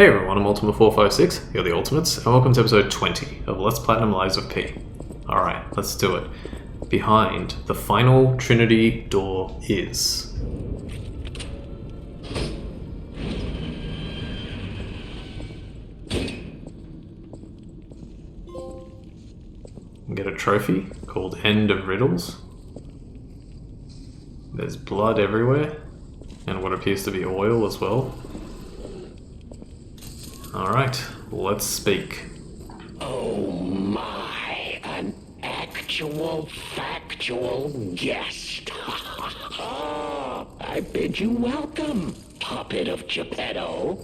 Hey everyone, I'm Ultima456, you're the Ultimates, and welcome to episode 20 of Let's Platinum Lives of P. Alright, let's do it. Behind the final Trinity door is... Get a trophy called End of Riddles. There's blood everywhere, and what appears to be oil as well. Alright, let's speak. Oh my, an actual factual guest. I bid you welcome, puppet of Geppetto.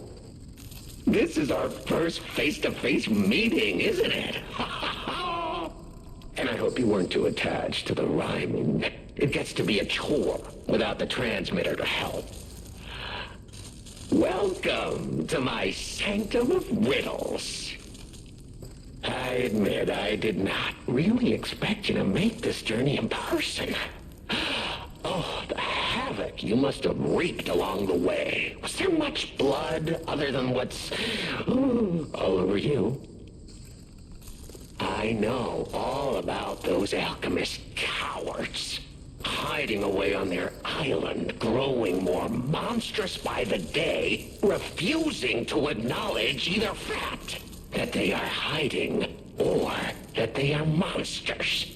This is our first face-to-face meeting, isn't it? And I hope you weren't too attached to the rhyming. It gets to be a chore without the transmitter to help. Welcome to my sanctum of riddles. I admit I did not really expect you to make this journey in person. Oh, the havoc you must have wreaked along the way. Was there much blood other than what's all over you? I know all about those alchemist cowards. Hiding away on their island, growing more monstrous by the day, refusing to acknowledge either fact that they are hiding or that they are monsters.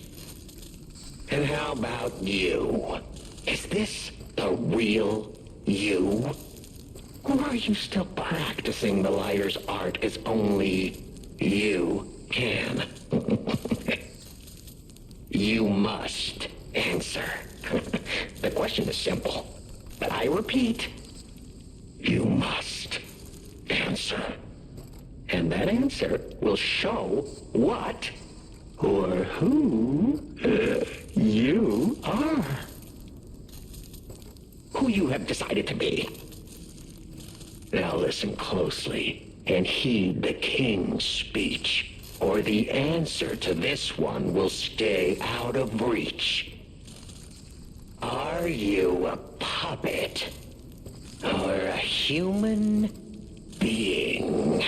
And how about you? Is this the real you? Or are you still practicing the liar's art as only you can? You must answer. The question is simple, but I repeat, you must answer. And that answer will show what or who you are. Who you have decided to be. Now listen closely and heed the king's speech, or the answer to this one will stay out of reach. Are you a puppet or a human being?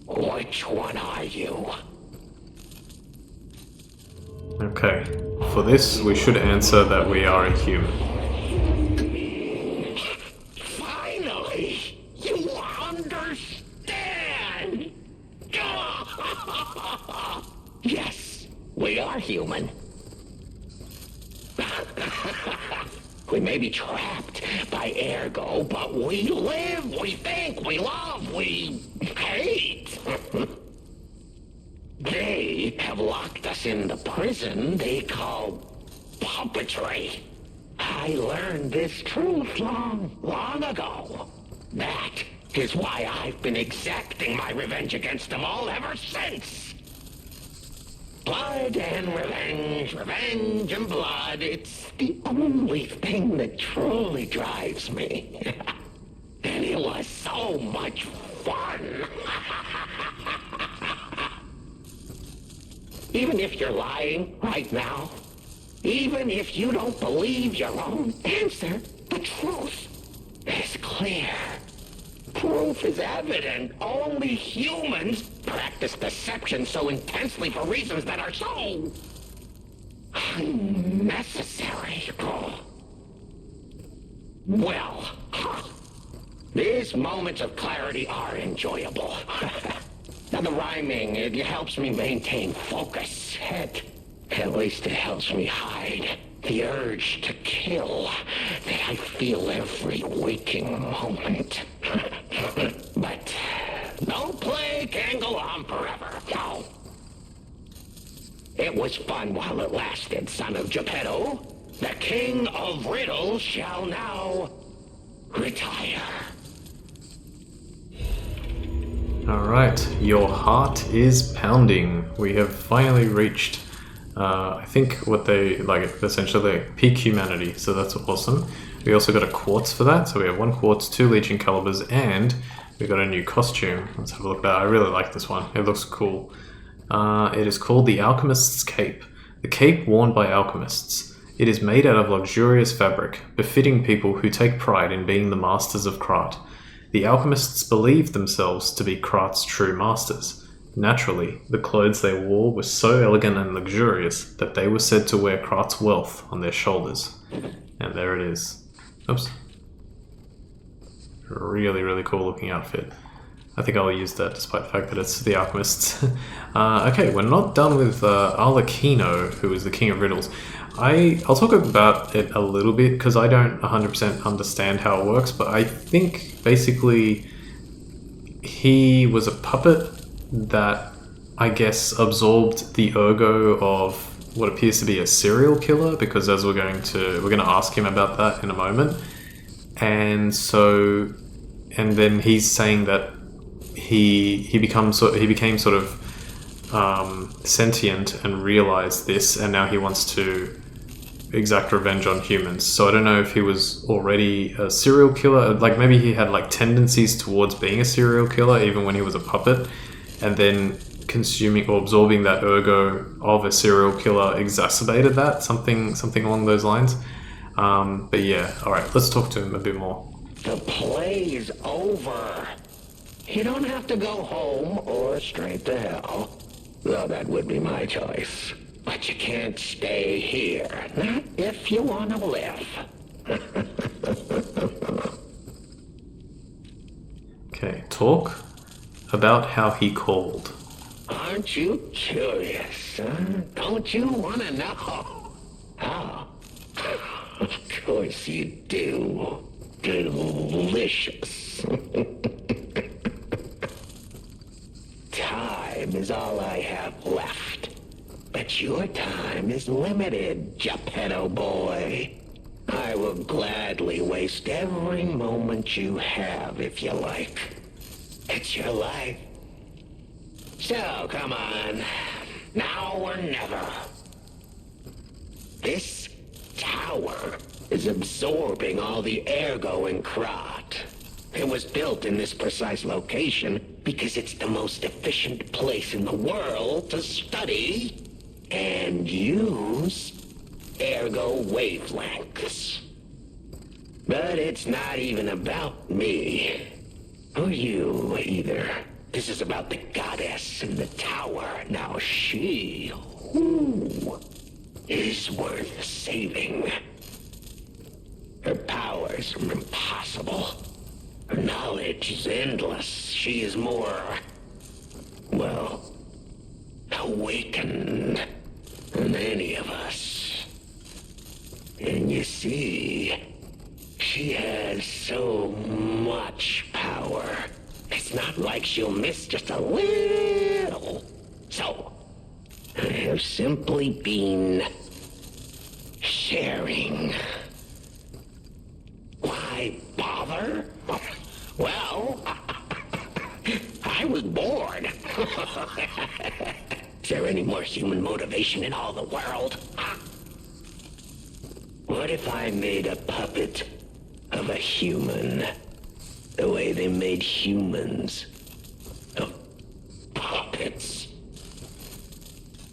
Which one are you? Okay, for this we should answer that we are a human. Finally, you understand! Yes, we are human. We may be trapped by ergo, but we live, we think, we love, we hate. They have locked us in the prison they call puppetry. I learned this truth long ago. That is why I've been exacting my revenge against them all ever since. Blood and revenge, revenge and blood, it's the only thing that truly drives me. And it was so much fun. Even if you're lying right now, even if you don't believe your own answer, the truth is clear. Proof is evident. Only humans practice deception so intensely for reasons that are so unnecessary. Well, these moments of clarity are enjoyable. Now the rhyming, it helps me maintain focus. At least it helps me hide the urge to kill that I feel every waking moment. But no play can go on forever, no. It was fun while it lasted, son of Geppetto. The king of riddles shall now retire. Alright, your heart is pounding. We have finally reached, I think what they, essentially peak humanity, so that's awesome. We also got a quartz for that, so we have 1 quartz, 2 legion calibers, and we got a new costume. Let's have a look at that. I really like this one. It looks cool. It is called the Alchemist's Cape. The cape worn by alchemists. It is made out of luxurious fabric, befitting people who take pride in being the masters of craft. The alchemists believed themselves to be Krat's true masters. Naturally, the clothes they wore were so elegant and luxurious that they were said to wear Krat's wealth on their shoulders. And there it is. Oops. Really, really cool looking outfit. I think I'll use that despite the fact that it's the alchemists. Okay, we're not done with Arlecchino, who is the king of riddles. I'll talk about it a little bit because I don't 100% understand how it works, but I think basically he was a puppet that I guess absorbed the ergo of what appears to be a serial killer, because as we're going to ask him about that in a moment. And then he's saying that he became sort of sentient and realized this, and now he wants to exact revenge on humans. So I don't know if he was already a serial killer, like maybe he had like tendencies towards being a serial killer even when he was a puppet, and then consuming or absorbing that ergo of a serial killer exacerbated that, something along those lines. But yeah, all right, let's talk to him a bit more. The play's over. You don't have to go home or straight to hell. Well, that would be my choice. But you can't stay here. Not if you want to live. Okay, talk about how he called. Aren't you curious, huh? Don't you want to know? Oh, of course you do. Delicious. Time is all I have left. But your time is limited, Geppetto boy. I will gladly waste every moment you have if you like. It's your life. So, come on. Now or never. This tower is absorbing all the ergo in Krat. It was built in this precise location because it's the most efficient place in the world to study and use ergo wavelengths. But it's not even about me. Or you, either. This is about the goddess in the tower. Now she, is worth saving. Her powers are impossible. Her knowledge is endless. She is more, well, awakened than any of us. And you see, she has so much power. It's not like she'll miss just a little. So, I have simply been sharing. Why bother? Well, I was bored. Is there any more human motivation in all the world? What if I made a puppet of a human? The way they made humans of puppets.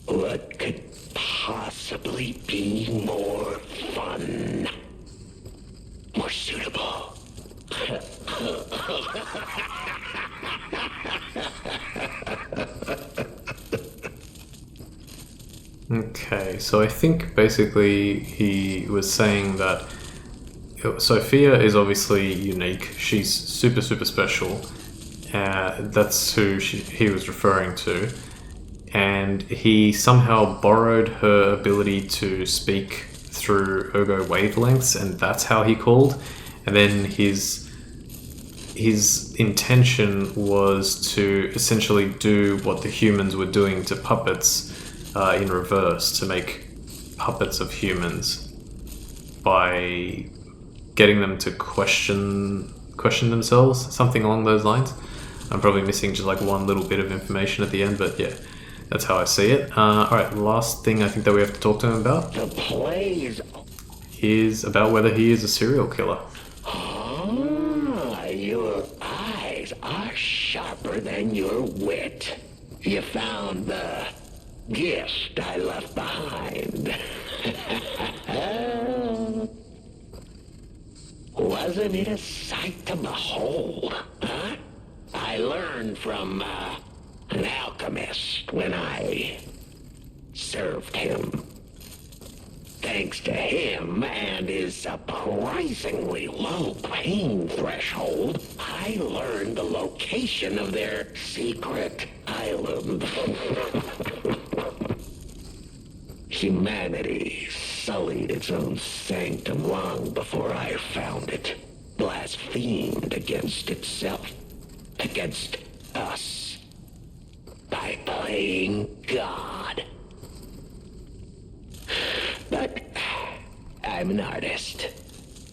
What could possibly be more fun? More suitable? Okay, so I think basically he was saying that Sophia is obviously unique. She's super, super special. That's who he was referring to. And he somehow borrowed her ability to speak through ergo wavelengths, and that's how he called. And then his intention was to essentially do what the humans were doing to puppets in reverse, to make puppets of humans by getting them to question themselves, something along those lines. I'm probably missing just like one little bit of information at the end, but yeah, that's how I see it. Alright, last thing I think that we have to talk to him about The plays is about whether he is a serial killer. Ah, your eyes are sharper than your wit. You found the gift I left behind. Wasn't it a sight to behold, huh? I learned from, an alchemist when I served him. Thanks to him and his surprisingly low pain threshold, I learned the location of their secret island. Humanity sullied its own sanctum long before I found it, blasphemed against itself, against us, by playing God. But I'm an artist.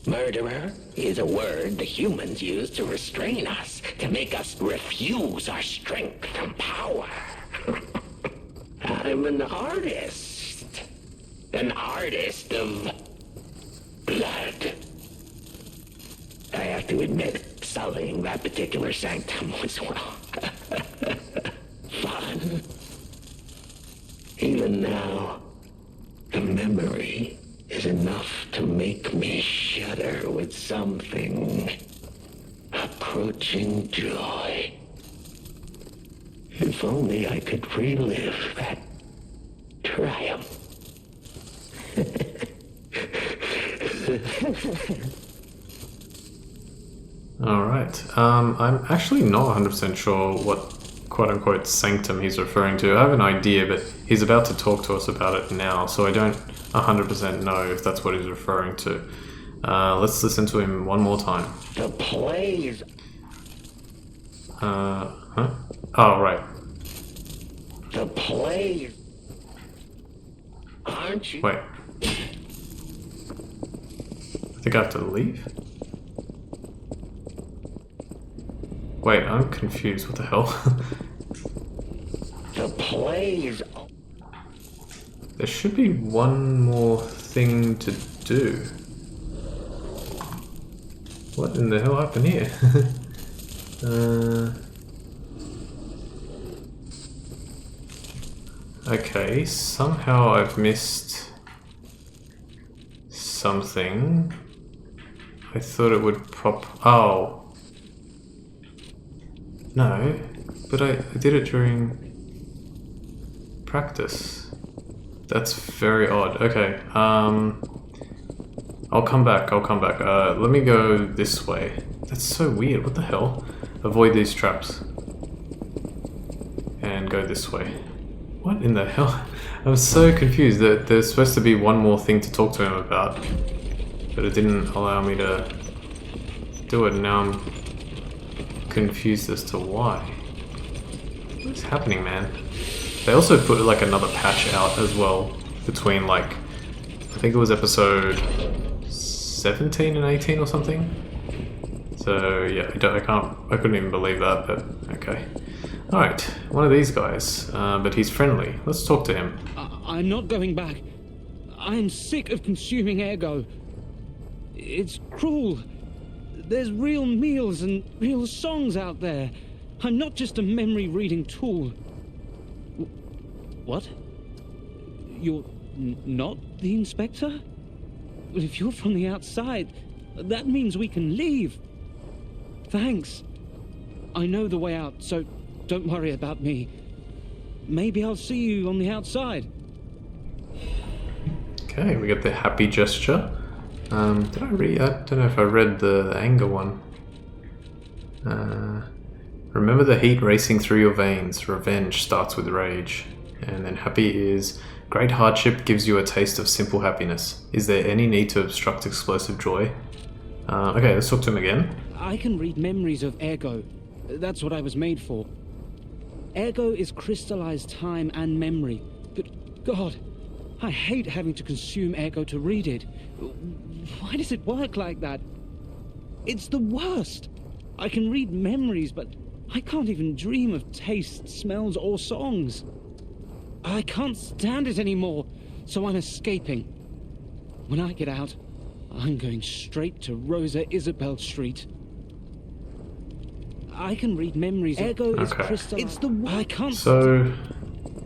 Murderer is a word the humans use to restrain us, to make us refuse our strength and power. I'm an artist. An artist of blood. I have to admit, sullying that particular sanctum was, well, fun. Even now, the memory is enough to make me shudder with something approaching joy. If only I could relive that triumph. Alright, I'm actually not 100% sure what quote-unquote sanctum he's referring to. I have an idea, but he's about to talk to us about it now, so I don't 100% know if that's what he's referring to. Let's listen to him one more time. The plays. Huh? Oh, right. The plays. Aren't you? Wait. I think I have to leave? Wait, I'm confused. What the hell? The plays. There should be one more thing to do. What in the hell happened here? Okay, somehow I've missed something. I thought it would pop. Oh. No, but I did it during practice. That's very odd. Okay, I'll come back. Let me go this way. That's so weird. What the hell? Avoid these traps. And go this way. What in the hell? I'm so confused that there's supposed to be one more thing to talk to him about, but it didn't allow me to do it, and now I'm confused as to why. What's happening, man? They also put like another patch out as well between like, I think it was episode 17 and 18 or something. So yeah, I couldn't even believe that, but okay. Alright, one of these guys, but he's friendly. Let's talk to him. I'm not going back. I am sick of consuming ergo. It's cruel. There's real meals and real songs out there. I'm not just a memory-reading tool. What? You're not the inspector? Well, if you're from the outside, that means we can leave. Thanks. I know the way out, so don't worry about me. Maybe I'll see you on the outside. Okay, we got the happy gesture. Did I read? I don't know if I read the anger one. Remember the heat racing through your veins. Revenge starts with rage. And then happy is great hardship gives you a taste of simple happiness. Is there any need to obstruct explosive joy? Okay, let's talk to him again. I can read memories of ergo. That's what I was made for. Ergo is crystallized time and memory. But God, I hate having to consume ergo to read it. Why does it work like that? It's the worst. I can read memories, but I can't even dream of tastes, smells, or songs. I can't stand it anymore, so I'm escaping. When I get out, I'm going straight to Rosa Isabel Street. I can read memories. Ergo is crystal. It's the I can't. So,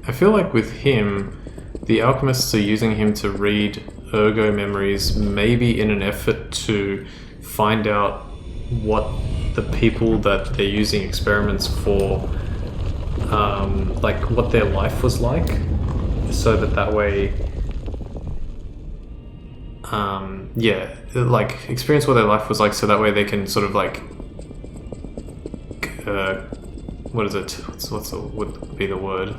I feel like with him, the alchemists are using him to read ergo memories, maybe in an effort to find out what the people that they're using experiments for, like what their life was like, so that way, yeah, like experience what their life was like, so that way they can sort of like, what is it? What's would be the word?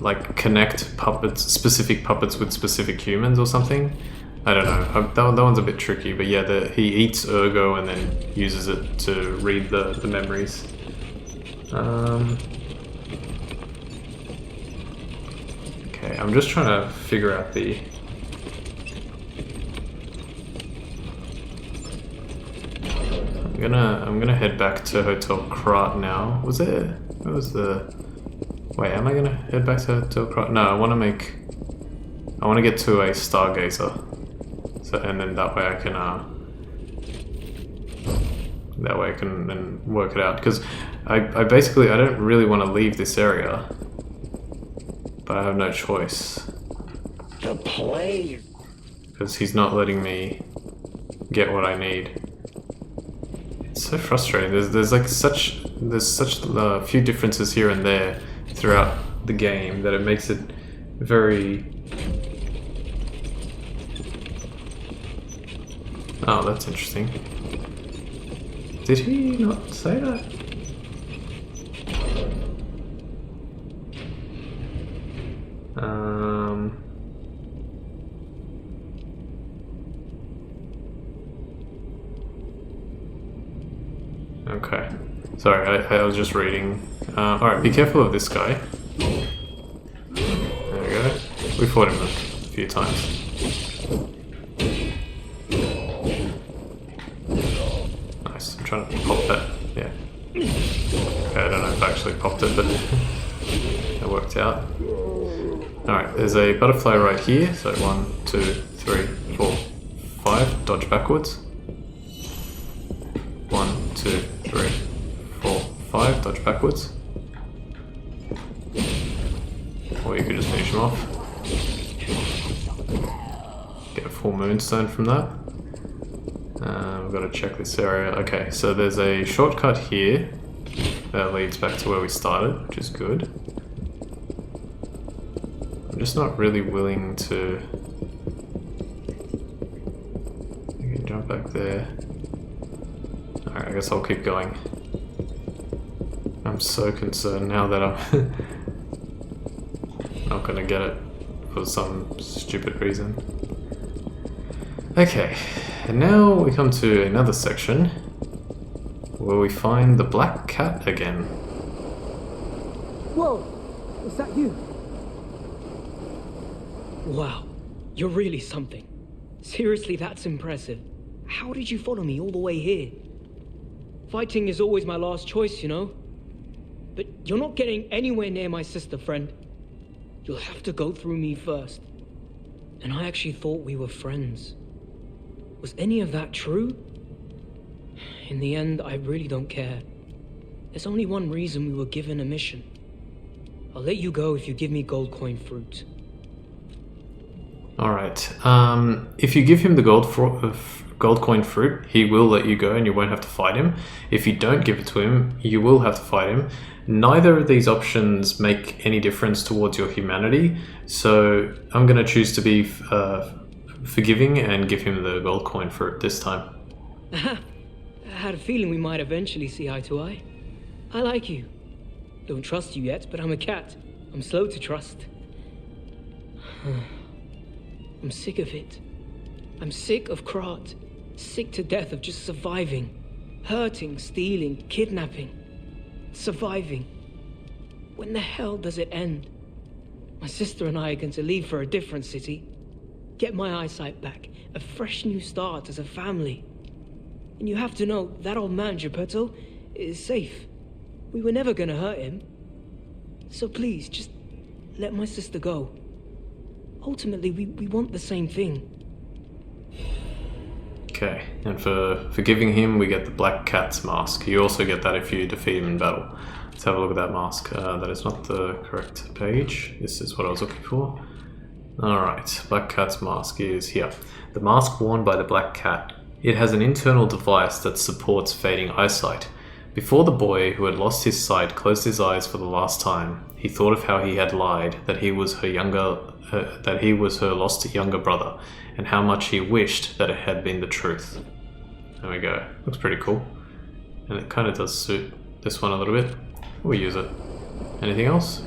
Like connect specific puppets with specific humans or something. I don't know. That one's a bit tricky, but yeah, he eats ergo and then uses it to read the memories. Okay, I'm just trying to figure out the. I'm gonna head back to Hotel Krat now. Where was the? Wait, am I gonna head back to Hotel Krat? No, I want to get to a Stargazer. So, and then that way I can then work it out, because I basically I don't really want to leave this area, but I have no choice. The play. Because he's not letting me get what I need. It's so frustrating. There's such few differences here and there throughout the game that it makes it very. Oh, that's interesting. Did he not say that? Okay. Sorry, I was just reading. Alright, be careful of this guy. There we go. We fought him a few times. Nice. I'm trying to pop that. Yeah. Okay, I don't know if I actually popped it, but it worked out. Alright, there's a butterfly right here. So 1, 2, 3, 4, 5. Dodge backwards. 1, 2, 3, 4, 5. Dodge backwards. Or you could just finish him off. Get a full moonstone from that. We've got to check this area. Okay, so there's a shortcut here that leads back to where we started, which is good. I'm just not really willing to. You can jump back there. Alright, I guess I'll keep going. I'm so concerned now that I'm not gonna get it for some stupid reason. Okay, and now we come to another section where we find the black cat again. Whoa! Is that you? Wow, you're really something. Seriously, that's impressive. How did you follow me all the way here? Fighting is always my last choice, you know? But you're not getting anywhere near my sister, friend. You'll have to go through me first. And I actually thought we were friends. Was any of that true? In the end, I really don't care. There's only one reason we were given a mission. I'll let you go if you give me gold coin fruit. Alright, if you give him the gold coin fruit, he will let you go and you won't have to fight him. If you don't give it to him, you will have to fight him. Neither of these options make any difference towards your humanity, so I'm going to choose to be forgiving and give him the gold coin fruit this time. I had a feeling we might eventually see eye to eye. I like you. Don't trust you yet, but I'm a cat. I'm slow to trust. I'm sick of it. I'm sick of Krat. Sick to death of just surviving. Hurting, stealing, kidnapping. Surviving. When the hell does it end? My sister and I are going to leave for a different city. Get my eyesight back. A fresh new start as a family. And you have to know, that old man, Geppetto, is safe. We were never going to hurt him. So please, just let my sister go. Ultimately, we want the same thing. Okay, and for forgiving him, we get the Black Cat's mask. You also get that if you defeat him in battle. Let's have a look at that mask. That is not the correct page. This is what I was looking for. Alright, Black Cat's mask is here. The mask worn by the Black Cat It has an internal device that supports fading eyesight. Before the boy, who had lost his sight, closed his eyes for the last time, he thought of how he had lied, that he was her lost younger brother, and how much he wished that it had been the truth. There we go. Looks pretty cool. And it kind of does suit this one a little bit. We'll use it. Anything else?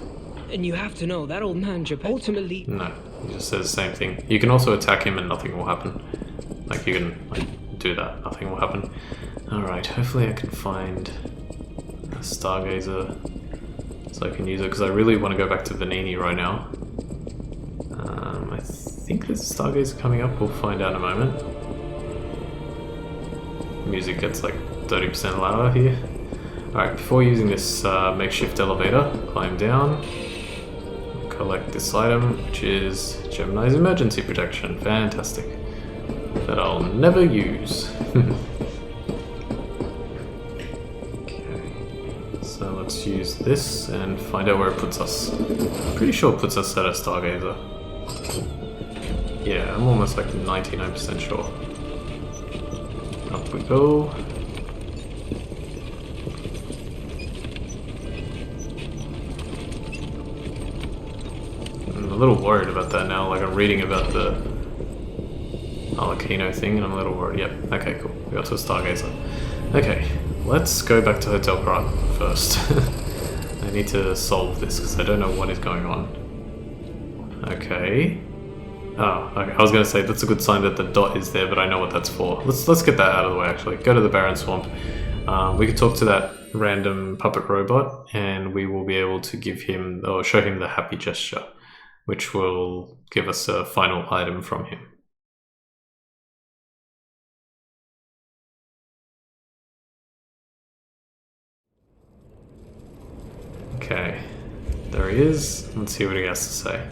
And you have to know, that old man ultimately... No, he just says the same thing. You can also attack him and nothing will happen. Like, you can do that, nothing will happen. Alright, hopefully I can find a Stargazer so I can use it, because I really want to go back to Vanini right now. I think there's a Stargazer coming up, we'll find out in a moment. Music gets like 30% louder here. Alright, before using this makeshift elevator, climb down, collect this item, which is Gemini's emergency protection. Fantastic. That I'll never use. So let's use this and find out where it puts us. Pretty sure it puts us at a Stargazer. Yeah, I'm almost like 99% sure. Up we go. I'm a little worried about that now, like I'm reading about the Arlecchino thing and I'm a little worried. Yep, okay, cool. We got to a Stargazer. Okay. Let's go back to Hotel Krat first. I need to solve this because I don't know what is going on. Okay. Oh, okay. I was going to say that's a good sign that the dot is there, but I know what that's for. Let's get that out of the way actually. Go to the Barren Swamp. We can talk to that random puppet robot and we will be able to give him or show him the happy gesture, which will give us a final item from him. Okay, there he is. Let's see what he has to say.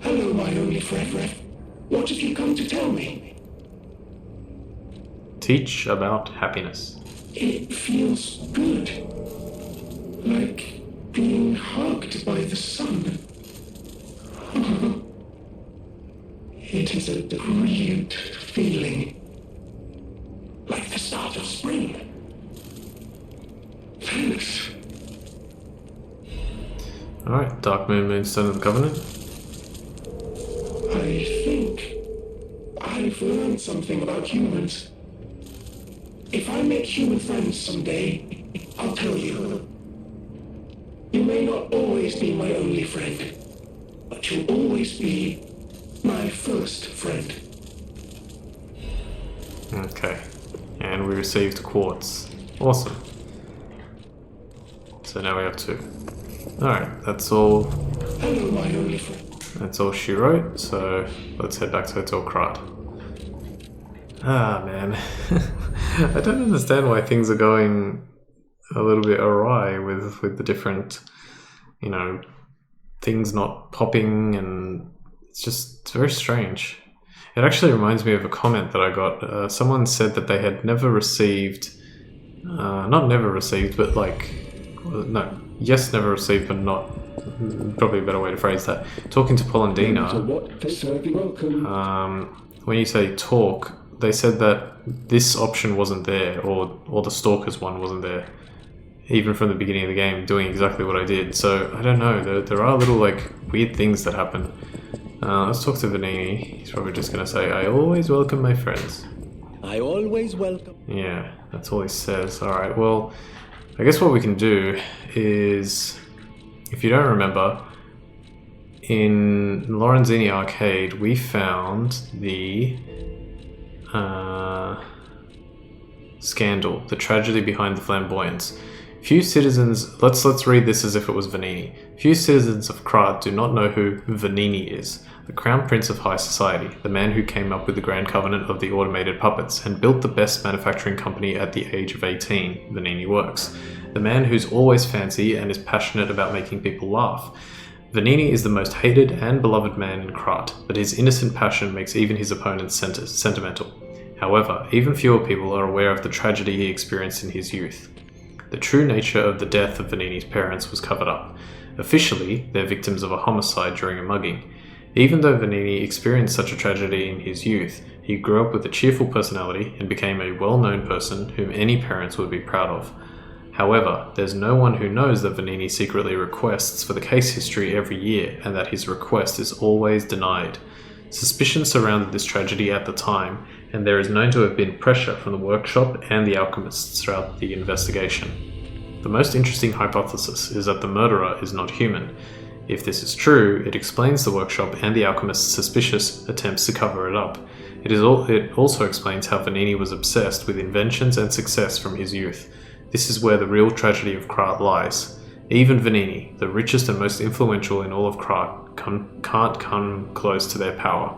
Hello, my only friend. What have you come to tell me? Teach about happiness. It feels good. Like being hugged by the sun. It is a brilliant feeling. Like the start of spring. Thanks. Alright, Dark Moon, Moonstone of the Covenant. I think I've learned something about humans. If I make human friends someday, I'll tell you. You may not always be my only friend, but you'll always be my first friend. Okay, and we received quartz. Awesome. So now we have two. Alright, that's all. Hello, my only friend. That's all she wrote, so let's head back to Hotel Krat. Ah, man. I don't understand why things are going a little bit awry with the different, you know, things not popping, and it's very strange. It actually reminds me of a comment that I got. Someone said that they had never received, not never received, but like, no, yes, never received, but not, probably a better way to phrase that. Talking to Polendina, when you say talk, they said that this option wasn't there, or the Stalkers one wasn't there, even from the beginning of the game, doing exactly what I did. So, I don't know, there are little, like, weird things that happen. Let's talk to Vanini. He's probably just going to say, I always welcome my friends. I always welcome. Yeah, that's all he says. Alright, well, I guess what we can do is, if you don't remember, in Lorenzini Arcade, we found the scandal, the tragedy behind the flamboyance. Few citizens, let's read this as if it was Vanini. Few citizens of Krat do not know who Vanini is, the crown prince of high society, the man who came up with the grand covenant of the automated puppets and built the best manufacturing company at the age of 18, Vanini Works. The man who's always fancy and is passionate about making people laugh. Vanini is the most hated and beloved man in Krat, but his innocent passion makes even his opponents sentimental. However, even fewer people are aware of the tragedy he experienced in his youth. The true nature of the death of Vanini's parents was covered up. Officially, they're victims of a homicide during a mugging. Even though Vanini experienced such a tragedy in his youth, he grew up with a cheerful personality and became a well-known person whom any parents would be proud of. However, there's no one who knows that Vanini secretly requests for the case history every year and that his request is always denied. Suspicion surrounded this tragedy at the time, and there is known to have been pressure from the workshop and the alchemists throughout the investigation. The most interesting hypothesis is that the murderer is not human. If this is true, it explains the workshop and the alchemist's suspicious attempts to cover it up. It also explains how Vanini was obsessed with inventions and success from his youth. This is where the real tragedy of Krat lies. Even Vanini, the richest and most influential in all of Krat, can't come close to their power.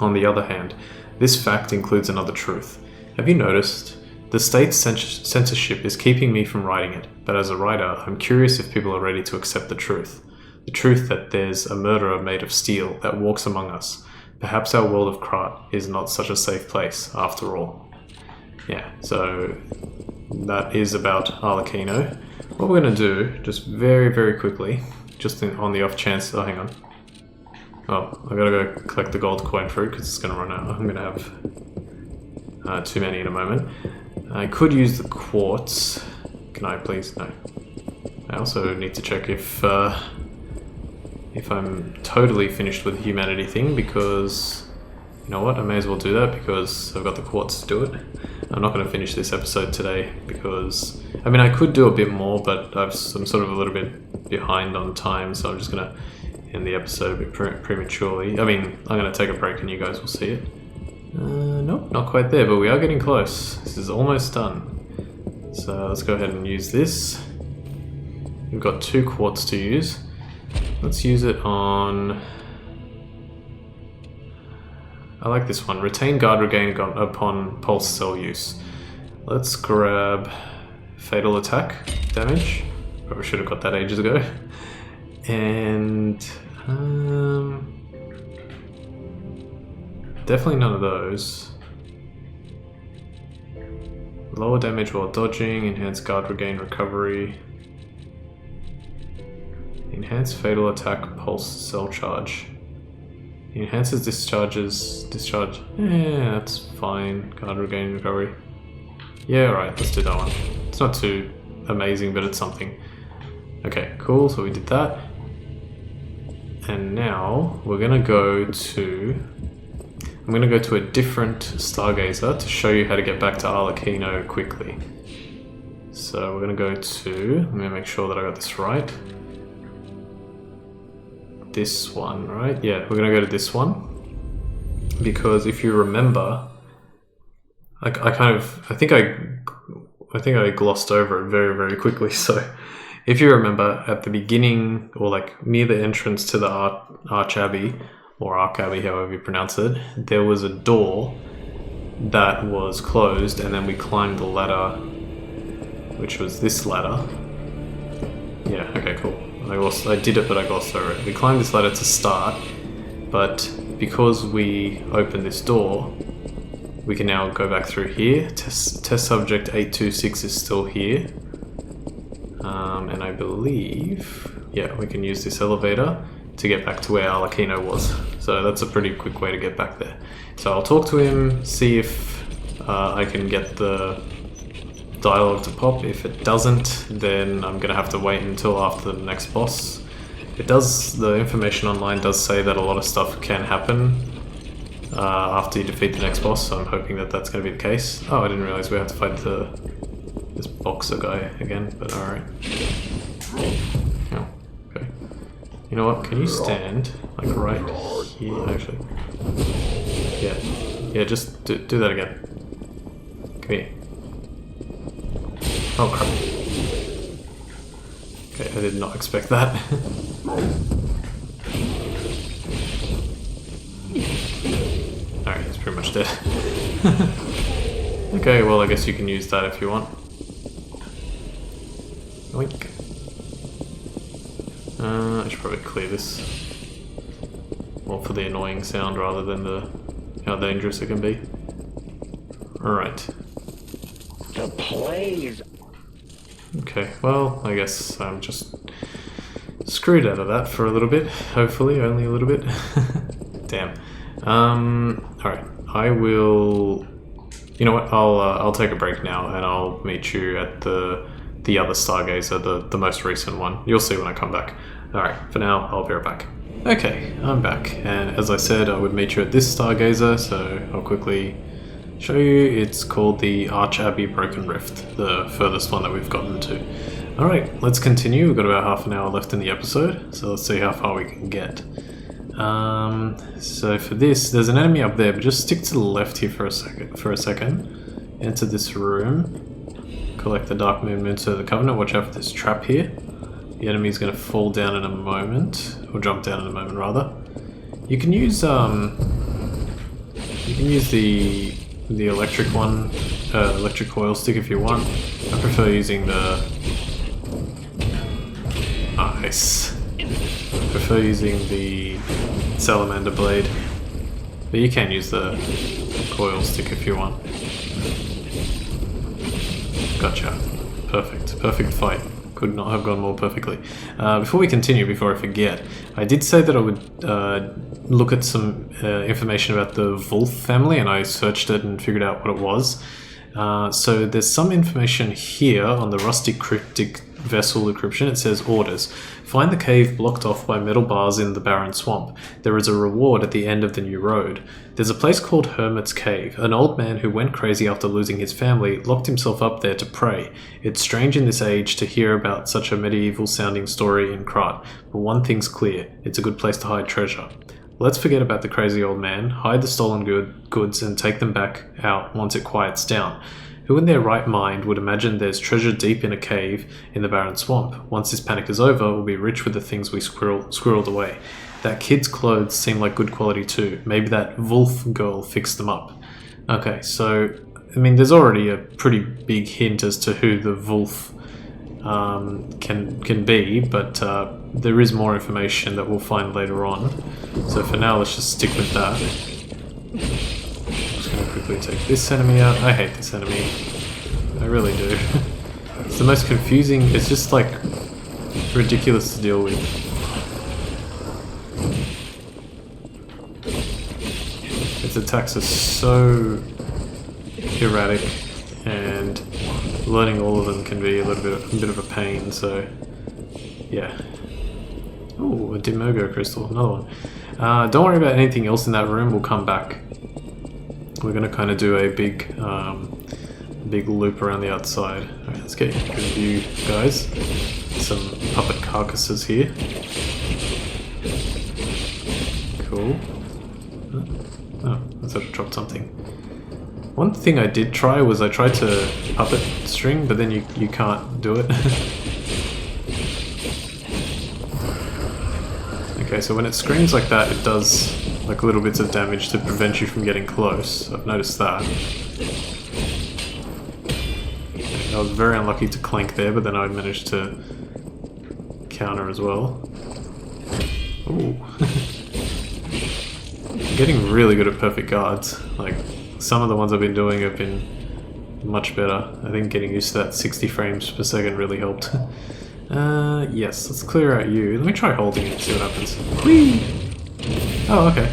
On the other hand, this fact includes another truth. Have you noticed? The state's censorship is keeping me from writing it, but as a writer, I'm curious if people are ready to accept the truth. The truth that there's a murderer made of steel that walks among us. Perhaps our world of Krat is not such a safe place, after all. Yeah, so that is about Arlecchino. What we're going to do, just very, very quickly, just on the off chance... Oh, hang on. Oh, I've got to go collect the gold coin fruit because it's going to run out. I'm going to have too many in a moment. I could use the quartz. Can I please? No. I also need to check if I'm totally finished with the humanity thing, because you know what, I may as well do that because I've got the quartz to do it. I'm not going to finish this episode today because, I mean, I could do a bit more, but I'm sort of a little bit behind on time, so I'm just going to end the episode a bit prematurely. I mean, I'm going to take a break and you guys will see it. Nope, not quite there, but we are getting close. This is almost done. So let's go ahead and use this. We've got 2 quartz to use. Let's use it on... I like this one. Retain guard regain upon pulse cell use. Let's grab fatal attack damage. Probably should have got that ages ago. And definitely none of those. Lower damage while dodging, enhanced guard regain recovery. Enhanced fatal attack pulse cell charge. Enhances discharge. Yeah, that's fine. Guard regain recovery. Yeah, alright, let's do that one. It's not too amazing, but it's something. Okay, cool, so we did that. And now we're gonna go to... I'm gonna go to a different Stargazer to show you how to get back to Arlecchino quickly. So we're gonna go to... Let me make sure that I got this right. This one, right? Yeah, we're gonna go to this one because if you remember, I think I glossed over it very, very quickly. So if you remember at the beginning or like near the entrance to the Arche Abbey or Arche Abbey, however you pronounce it, there was a door that was closed, and then we climbed the ladder, which was this ladder. Yeah, okay, cool. I did it, but I glossed over it. We climbed this ladder to start, but because we opened this door, we can now go back through here. Test subject 826 is still here. And I believe, yeah, we can use this elevator to get back to where Arlecchino was. So that's a pretty quick way to get back there. So I'll talk to him, see if I can get the dialogue to pop. If it doesn't, then I'm gonna have to wait until after the next boss. The information online does say that a lot of stuff can happen after you defeat the next boss, so I'm hoping that that's gonna be the case. Oh, I didn't realize we have to fight this boxer guy again, but alright. Oh, okay. You know what, can you stand like right here, actually? Yeah, just do that again. Come here. Oh crap. Okay, I did not expect that. Alright, he's pretty much dead. Okay, well I guess you can use that if you want. Oink. I should probably clear this. More for the annoying sound rather than how dangerous it can be. Alright. The plays. Okay, well, I guess I'm just screwed out of that for a little bit. Hopefully, only a little bit. Damn. Alright, I will... You know what, I'll take a break now and I'll meet you at the other Stargazer, the most recent one. You'll see when I come back. Alright, for now, I'll be right back. Okay, I'm back, and as I said, I would meet you at this Stargazer, so I'll quickly show you. It's called the Arche Abbey Broken Rift, the furthest one that we've gotten to. Alright, let's continue. We've got about half an hour left in the episode, so let's see how far we can get. So for this, there's an enemy up there, but just stick to the left here for a second. Enter this room. Collect the Dark Moon of the Covenant. Watch out for this trap here. The enemy's going to fall down in a moment, or jump down in a moment rather. You can use the electric one, electric coil stick if you want. I prefer using the nice. I prefer using the salamander blade, but you can use the coil stick if you want. Gotcha. Perfect fight. Could not have gone more perfectly. Before we continue, before I forget, I did say that I would look at some information about the Wolf family, and I searched it and figured out what it was. So there's some information here on the rusty cryptic vessel encryption. It says orders. Find the cave blocked off by metal bars in the barren swamp. There is a reward at the end of the new road. There's a place called Hermit's Cave. An old man who went crazy after losing his family locked himself up there to pray. It's strange in this age to hear about such a medieval sounding story in Krat, but one thing's clear. It's a good place to hide treasure. Let's forget about the crazy old man, hide the stolen goods and take them back out once it quiets down. Who in their right mind would imagine there's treasure deep in a cave in the barren swamp? Once this panic is over, we'll be rich with the things we squirreled away. That kid's clothes seem like good quality too. Maybe that Wolf girl fixed them up. Okay, so, I mean, there's already a pretty big hint as to who the Wolf can be, but there is more information that we'll find later on. So for now, let's just stick with that. Just gonna quickly take this enemy out. I hate this enemy. I really do. It's the most confusing. It's just like ridiculous to deal with. Its attacks are so erratic, and learning all of them can be a bit of a pain. So yeah. Ooh, a Demogo crystal, another one. Don't worry about anything else in that room. We'll come back. We're gonna kind of do a big loop around the outside. Alright, let's get a good view, guys. Some puppet carcasses here. Cool. Oh, I thought I dropped something. One thing I did try was I tried to puppet string, but then you can't do it. Okay, so when it screams like that, it does like little bits of damage to prevent you from getting close. I've noticed that. I was very unlucky to clank there, but then I managed to counter as well. Ooh. I'm getting really good at perfect guards. Like, some of the ones I've been doing have been much better. I think getting used to that 60 frames per second really helped. Yes, let's clear out you. Let me try holding it and see what happens. Whee! Oh, okay.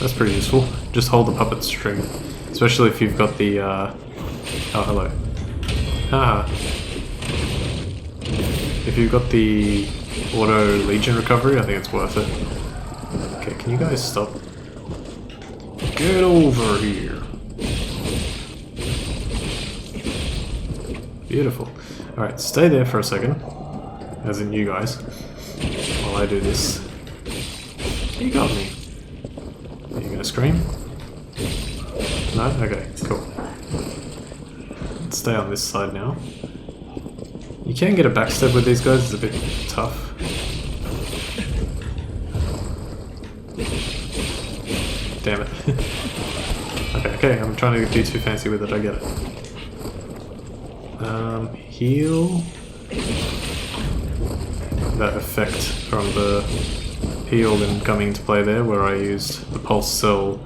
That's pretty useful. Just hold the puppet string. Especially if you've got the, oh, hello. Ah. If you've got the auto legion recovery, I think it's worth it. Okay, can you guys stop? Get over here. Beautiful. Alright, stay there for a second. As in you guys. While I do this. You got me. Are you gonna scream? No? Okay, cool. Let's stay on this side now. You can get a backstab with these guys, it's a bit tough. Damn it. Okay, I'm trying to do too fancy with it, I get it. Heal. That effect from the heal and coming into play there, where I used the pulse cell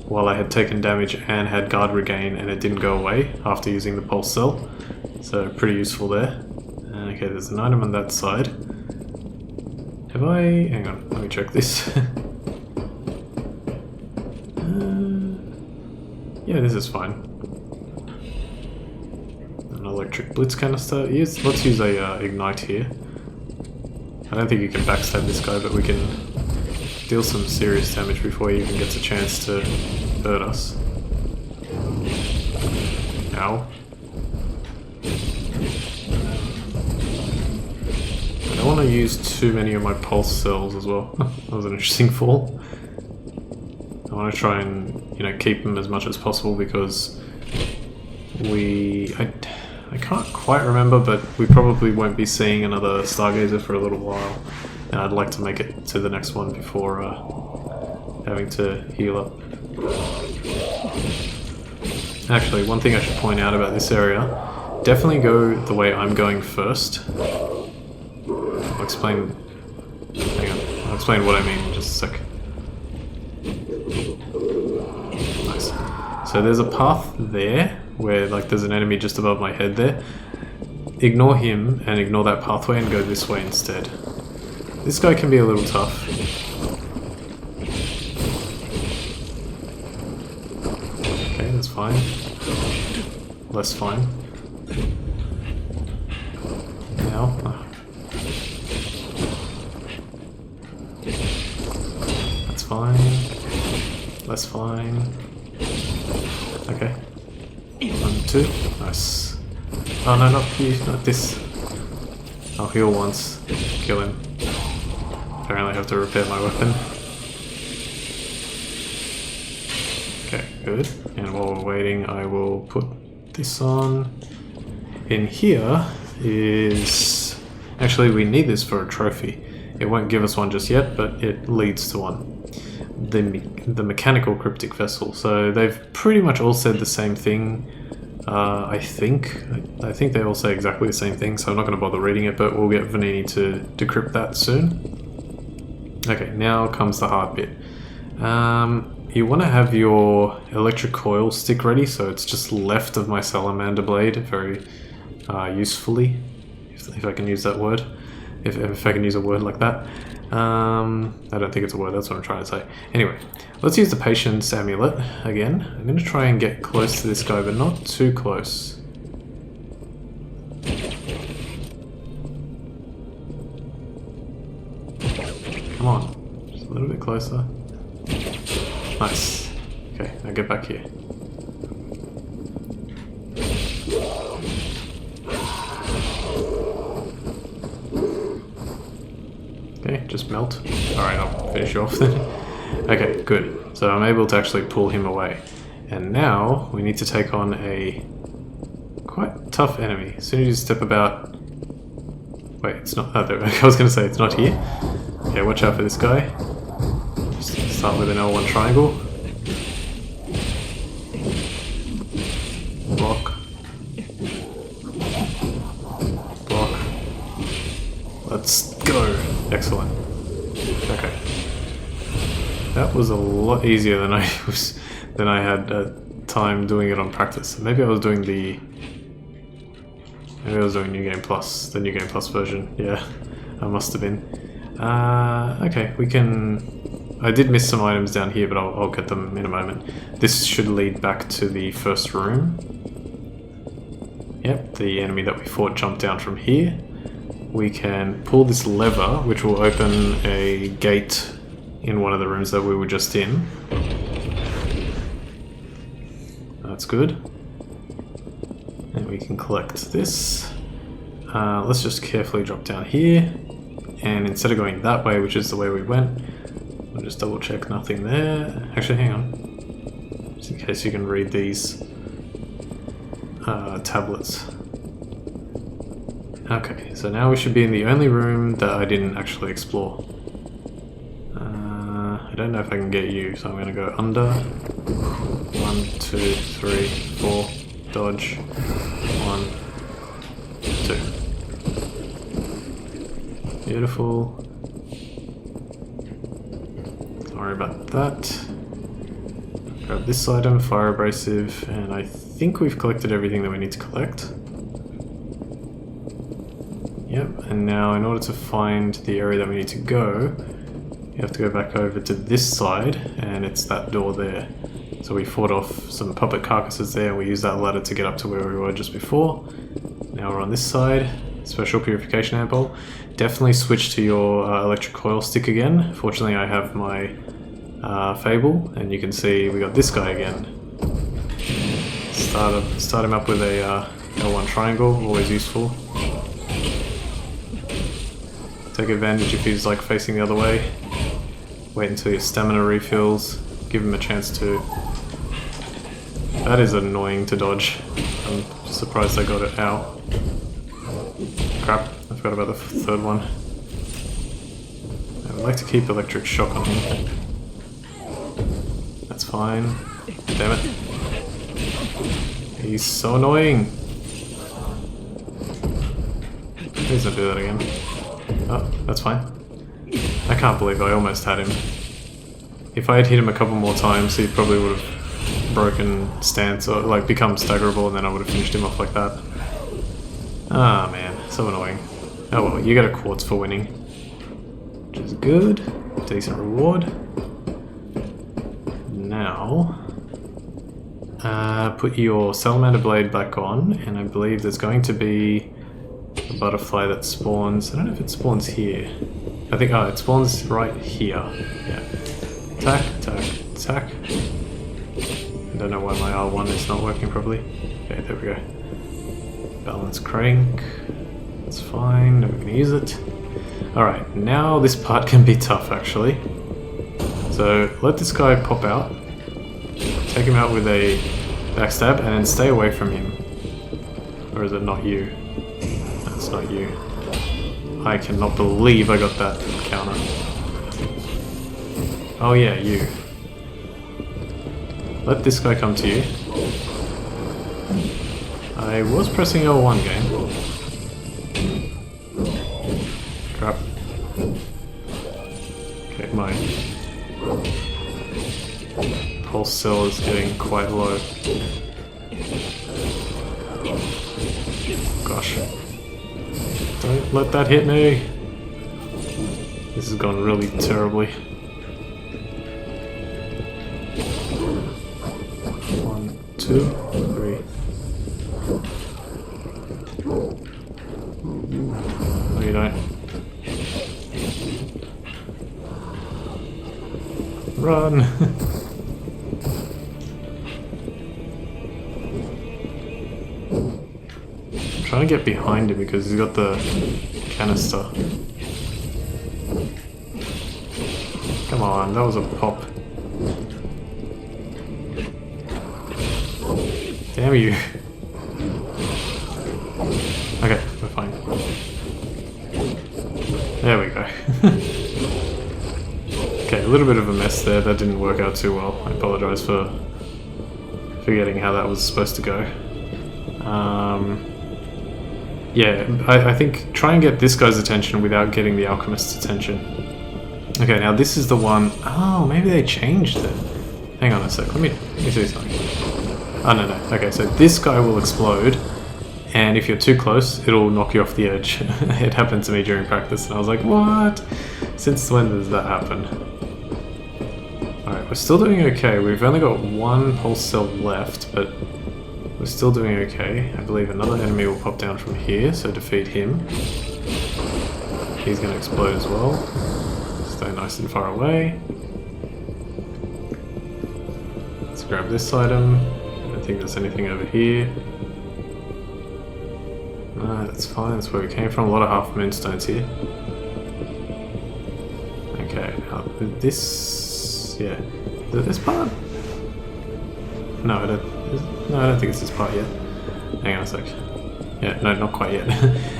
while I had taken damage and had guard regain, and it didn't go away after using the pulse cell. So pretty useful there. Okay, there's an item on that side. Have I... hang on, let me check this. Yeah, this is fine. An electric blitz canister. Yes, let's use a ignite here. I don't think you can backstab this guy, but we can deal some serious damage before he even gets a chance to hurt us. Ow. I don't want to use too many of my pulse cells as well. That was an interesting fall. I want to try and, you know, keep them as much as possible because I can't quite remember, but we probably won't be seeing another Stargazer for a little while, and I'd like to make it to the next one before having to heal up. Actually, one thing I should point out about this area, definitely go the way I'm going first. I'll explain... hang on, I'll explain what I mean in just a sec. Nice. So there's a path there, where like there's an enemy just above my head there. Ignore him and ignore that pathway and go this way instead. This guy can be a little tough. Okay, that's fine. Less fine. Now. That's fine. Less fine. Okay. 1, 2. Nice. Oh no, not you, not this. I'll heal once. Kill him. Apparently I have to repair my weapon. Okay, good. And while we're waiting, I will put this on. In here is... actually, we need this for a trophy. It won't give us one just yet, but it leads to one. The mechanical cryptic vessel. So they've pretty much all said the same thing. I think they all say exactly the same thing, so I'm not going to bother reading it, but we'll get Vanini to decrypt that soon. Okay, now comes the hard bit. You want to have your electric coil stick ready, so it's just left of my salamander blade, very usefully, if I can use that word, if I can use a word like that. I don't think it's a word, that's what I'm trying to say. Anyway, let's use the patience amulet again. I'm going to try and get close to this guy, but not too close. Come on, just a little bit closer. Nice. Okay, now get back here. Okay, just melt. Alright, I'll finish you off then. Okay, good. So I'm able to actually pull him away. And now we need to take on a quite tough enemy. As soon as you step about... wait, it's not... oh, there. I was going to say, it's not here. Okay, watch out for this guy. Just start with an L1 triangle. Block. Block. Let's go. Excellent. Okay. That was a lot easier than I had time doing it on practice. Maybe I was doing New Game Plus, the New Game Plus version. Yeah, I must have been. Okay, we can... I did miss some items down here, but I'll get them in a moment. This should lead back to the first room. Yep, the enemy that we fought jumped down from here. We can pull this lever, which will open a gate in one of the rooms that we were just in. That's good. And we can collect this. Let's just carefully drop down here. And instead of going that way, which is the way we went, we'll just double check nothing there. Actually, hang on. Just in case you can read these tablets. Okay, so now we should be in the only room that I didn't actually explore. I don't know if I can get you, so I'm going to go under. 1, 2, 3, 4, dodge. 1, 2. Beautiful. Don't worry about that. Grab this item, fire abrasive, and I think we've collected everything that we need to collect. Yep, and now in order to find the area that we need to go, you have to go back over to this side, and it's that door there. So we fought off some puppet carcasses there, and we used that ladder to get up to where we were just before. Now we're on this side. Special purification ampoule. Definitely switch to your electric coil stick again. Fortunately I have my Fable, and you can see we got this guy again. Start him up with a L1 triangle, always useful. Take advantage if he's like facing the other way. Wait until your stamina refills. Give him a chance to... That is annoying to dodge. I'm surprised I got it out. Crap, I forgot about the third one. I would like to keep electric shock on him. That's fine. Damn it. He's so annoying. Please don't do that again. Oh, that's fine. I can't believe I almost had him. If I had hit him a couple more times, he probably would have broken stance or like become staggerable, and then I would have finished him off like that. Ah man, so annoying. Oh well, you get a quartz for winning, which is good. Decent reward. Now, put your salamander blade back on, and I believe there's going to be a butterfly that spawns. I don't know if it spawns here. I think, oh, it spawns right here. Yeah. Attack, attack, attack. I don't know why my R1 is not working properly. Okay, there we go. Balance crank. That's fine, we're gonna use it. Alright, now this part can be tough actually. So let this guy pop out. Take him out with a backstab and then stay away from him. Or is it not you? That's not you. I cannot believe I got that counter. Oh yeah, you. Let this guy come to you. I was pressing L1 game. Crap. Okay, my pulse cell is getting quite low. Gosh. Don't let that hit me! This has gone really terribly. 1, 2, 3. No, you don't. Run! I'm trying to get behind him because he's got the canister. Come on, that was a pop. Damn you. Okay, we're fine. There we go. Okay, a little bit of a mess there. That didn't work out too well. I apologize for forgetting how that was supposed to go. Yeah, I think try and get this guy's attention without getting the alchemist's attention. Okay, now this is the one... Oh, maybe they changed it. Hang on a sec, let me see something. Oh, no. Okay, so this guy will explode, and if you're too close, it'll knock you off the edge. It happened to me during practice, and I was like, what? Since when does that happen? Alright, we're still doing okay. We've only got one pulse cell left, but we're still doing okay. I believe another enemy will pop down from here, so defeat him. He's going to explode as well. Stay nice and far away. Let's grab this item. I don't think there's anything over here. No, that's fine. That's where we came from. A lot of half moonstones here. Okay, now this... yeah. Is it this part? No, I don't think it's this part yet. Hang on a sec. Yeah, no, not quite yet.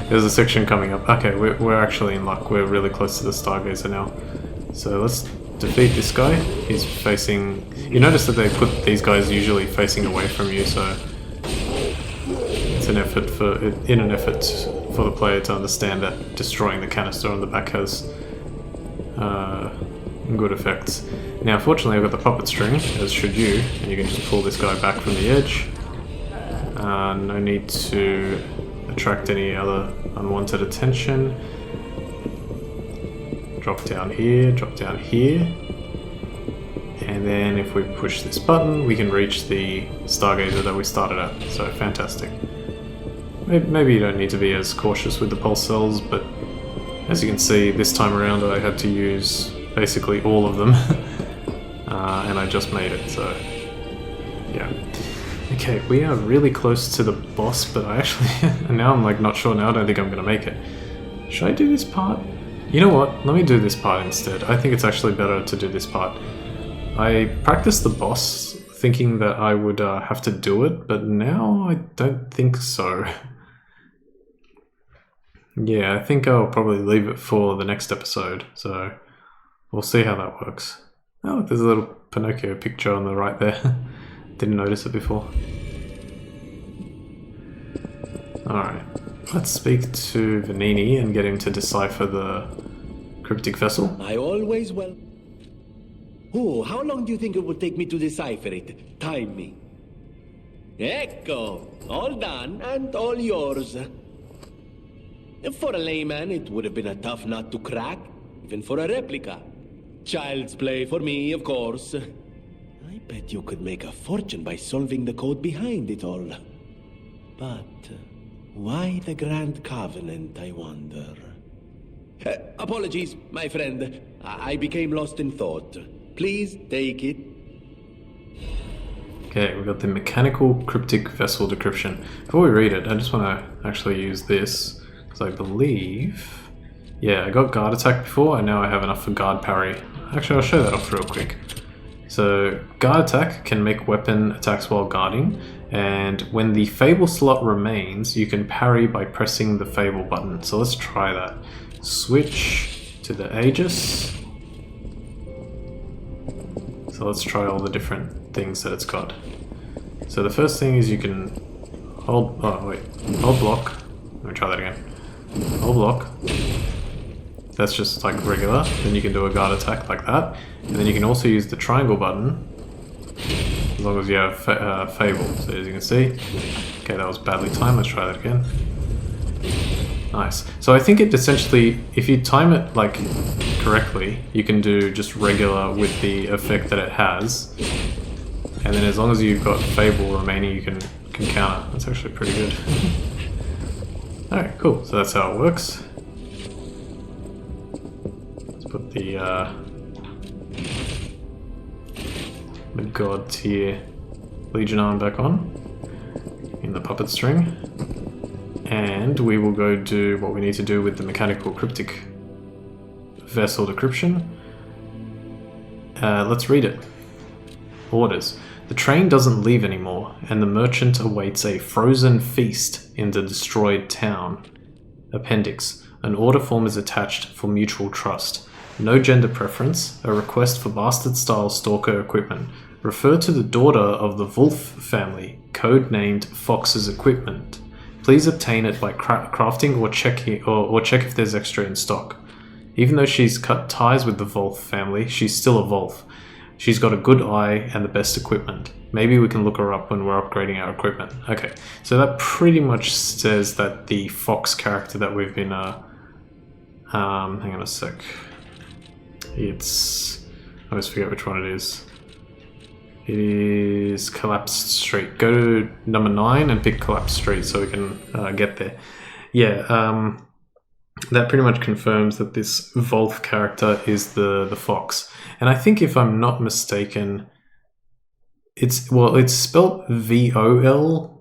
There's a section coming up. Okay, we're actually in luck. We're really close to the Stargazer now. So let's defeat this guy. He's facing... You notice that they put these guys usually facing away from you, so... It's an effort for the player to understand that destroying the canister on the back has good effects. Now, fortunately, I've got the puppet string, as should you, and you can just pull this guy back from the edge. No need to attract any other unwanted attention. Drop down here, drop down here. And then if we push this button, we can reach the stargazer that we started at. So fantastic. Maybe you don't need to be as cautious with the pulse cells, but as you can see, this time around I had to use basically all of them. And I just made it, so yeah. Okay, we are really close to the boss, but I actually, now I'm like not sure now, I don't think I'm gonna make it. Should I do this part? You know what, let me do this part instead. I think it's actually better to do this part. I practiced the boss thinking that I would have to do it, but now I don't think so. Yeah, I think I'll probably leave it for the next episode, so we'll see how that works. Oh, look, there's a little Pinocchio picture on the right there. Didn't notice it before. Alright, let's speak to Vanini and get him to decipher the cryptic vessel. I always well. Oh, how long do you think it would take me to decipher it? Time me. Ecco, all done and all yours. For a layman, it would have been a tough nut to crack, even for a replica. Child's play for me, of course. I bet you could make a fortune by solving the code behind it all. But why the Grand Covenant, I wonder? Apologies, my friend. I became lost in thought. Please take it. Okay, we've got the mechanical cryptic vessel decryption. Before we read it, I just want to actually use this, because I believe... Yeah, I got guard attack before, and now I have enough for guard parry. Actually, I'll show that off real quick. So, guard attack can make weapon attacks while guarding, and when the Fable slot remains, you can parry by pressing the Fable button. So let's try that. Switch to the Aegis. So let's try all the different things that it's got. So the first thing is you can hold block. Let me try that again. Hold block. That's just like regular. Then you can do a guard attack like that. And then you can also use the triangle button as long as you have Fable. So as you can see, okay, that was badly timed. Let's try that again. Nice. So I think it essentially, if you time it like correctly, you can do just regular with the effect that it has. And then as long as you've got Fable remaining, you can counter. That's actually pretty good. Alright, cool. So that's how it works. Let's put the god tier Legion arm back on in the puppet string. And we will go do what we need to do with the mechanical cryptic vessel decryption. Let's read it. Orders. The train doesn't leave anymore, and the merchant awaits a frozen feast in the destroyed town. Appendix. An order form is attached for mutual trust. No gender preference. A request for bastard-style stalker equipment. Refer to the daughter of the Wolf family, code-named Fox's Equipment. Please obtain it by crafting or check if there's extra in stock. Even though she's cut ties with the Wolf family, she's still a Wolf. She's got a good eye and the best equipment. Maybe we can look her up when we're upgrading our equipment. Okay, so that pretty much says that the Fox character that we've been... hang on a sec. It's... I always forget which one it is. It is Collapsed Street. Go to number 9 and pick Collapsed Street so we can get there. Yeah, that pretty much confirms that this Wolf character is the Fox. And I think if I'm not mistaken, it's spelled V-O-L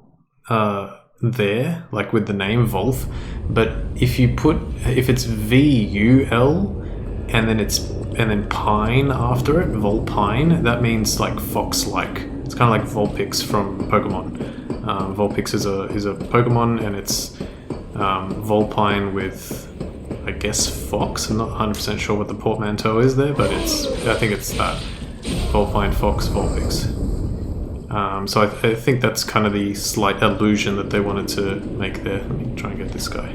there, like with the name Wolf. But if it's V-U-L and then Pine after it, Volpine, that means like fox-like. It's kind of like Vulpix from Pokemon. Vulpix is a Pokemon, and it's Volpine with, I guess, fox. I'm not 100% sure what the portmanteau is there, but I think it's that. Volpine, Fox, Vulpix. So I think that's kind of the slight illusion that they wanted to make there. Let me try and get this guy.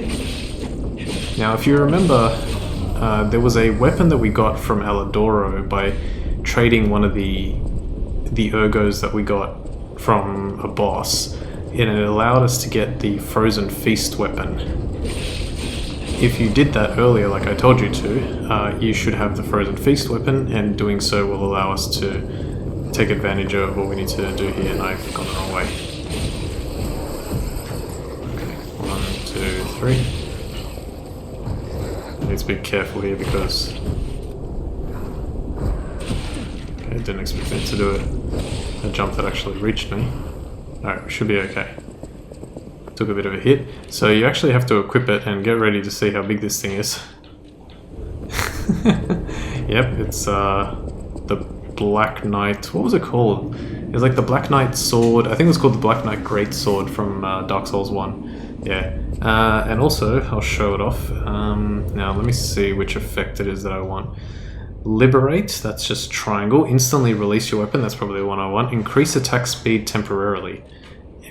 Now, if you remember, there was a weapon that we got from Aladoro by trading one of the ergos that we got from a boss. and it allowed us to get the Frozen Feast weapon. If you did that earlier, like I told you to, you should have the Frozen Feast weapon, and doing so will allow us to take advantage of what we need to do here, and I've gone the wrong way. Okay, 1, 2, 3. I need to be careful here because... Okay, didn't expect it to do a jump that actually reached me. Alright, we should be okay. Took a bit of a hit. So you actually have to equip it and get ready to see how big this thing is. Yep, it's the Black Knight. What was it called? It was like the Black Knight sword. I think it was called the Black Knight Great Sword from Dark Souls 1. Yeah. And also, I'll show it off. Now, let me see which effect it is that I want. Liberate, that's just triangle. Instantly release your weapon, that's probably the one I want. Increase attack speed temporarily.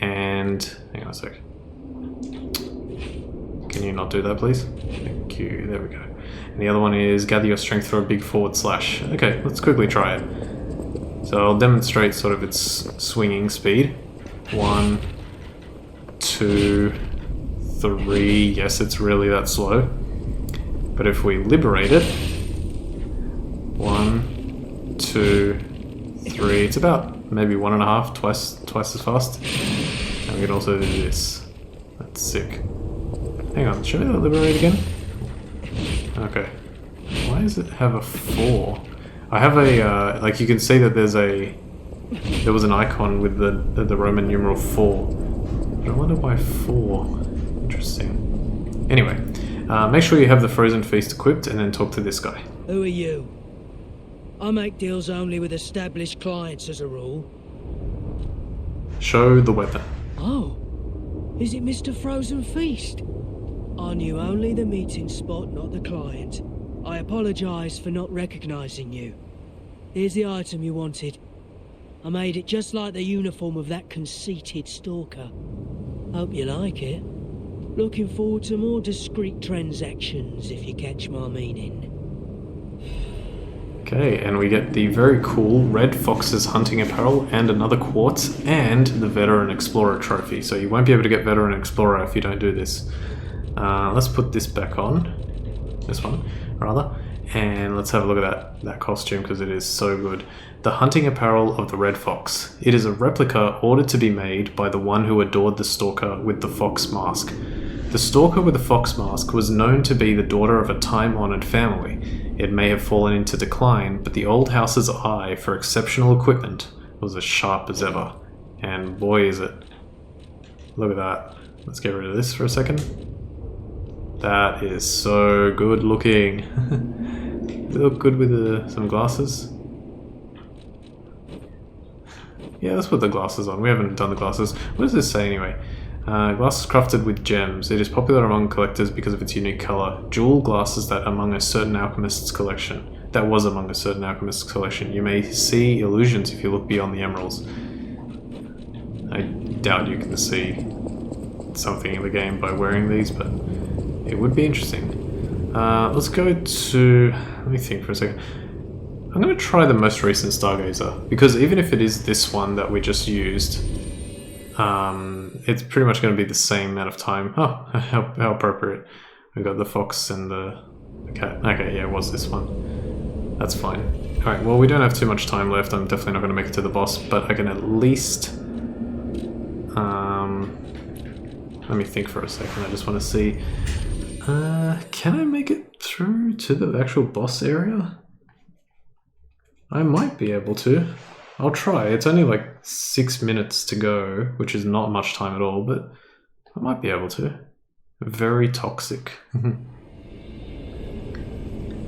And... hang on a sec. Can you not do that, please? Thank you. There we go. And the other one is gather your strength for a big forward slash. Okay, let's quickly try it. So I'll demonstrate sort of its swinging speed. 1, 2, 3. Yes, it's really that slow. But if we liberate it, 1, 2, 3. It's about maybe 1.5, twice as fast. And we can also do this. That's sick. Hang on, should I liberate again? Okay. Why does it have a 4? I have a like you can see that there was an icon with the Roman numeral 4. But I wonder why 4. Interesting. Anyway, make sure you have the Frozen Feast equipped and then talk to this guy. Who are you? I make deals only with established clients as a rule. Show the weapon. Oh, is it Mr. Frozen Feast? I knew only the meeting spot, not the client. I apologise for not recognising you. Here's the item you wanted. I made it just like the uniform of that conceited stalker. Hope you like it. Looking forward to more discreet transactions, if you catch my meaning. Okay, and we get the very cool Red Fox's hunting apparel and another quartz and the Veteran Explorer trophy. So you won't be able to get Veteran Explorer if you don't do this. Let's put this back on. This one, rather. And let's have a look at that costume because it is so good. The hunting apparel of the Red Fox. It is a replica ordered to be made by the one who adored the stalker with the fox mask. The stalker with the fox mask was known to be the daughter of a time-honored family. It may have fallen into decline, but the old house's eye for exceptional equipment was as sharp as ever. And boy is it. Look at that. Let's get rid of this for a second. That is so good looking. Does it look good with some glasses? Yeah, let's put the glasses on. We haven't done the glasses. What does this say anyway? Glasses crafted with gems. It is popular among collectors because of its unique color. Jewel glasses that was among a certain alchemist's collection. You may see illusions if you look beyond the emeralds. I doubt you can see something in the game by wearing these, but it would be interesting. Let's go to... let me think for a second. I'm going to try the most recent Stargazer, because even if it is this one that we just used, it's pretty much going to be the same amount of time. Oh, how appropriate. We've got the fox and the cat. Okay, yeah, it was this one. That's fine. Alright, well, we don't have too much time left. I'm definitely not going to make it to the boss, but I can at least... let me think for a second. I just want to see... can I make it through to the actual boss area? I might be able to. I'll try. It's only like 6 minutes to go, which is not much time at all, but I might be able to. Very toxic.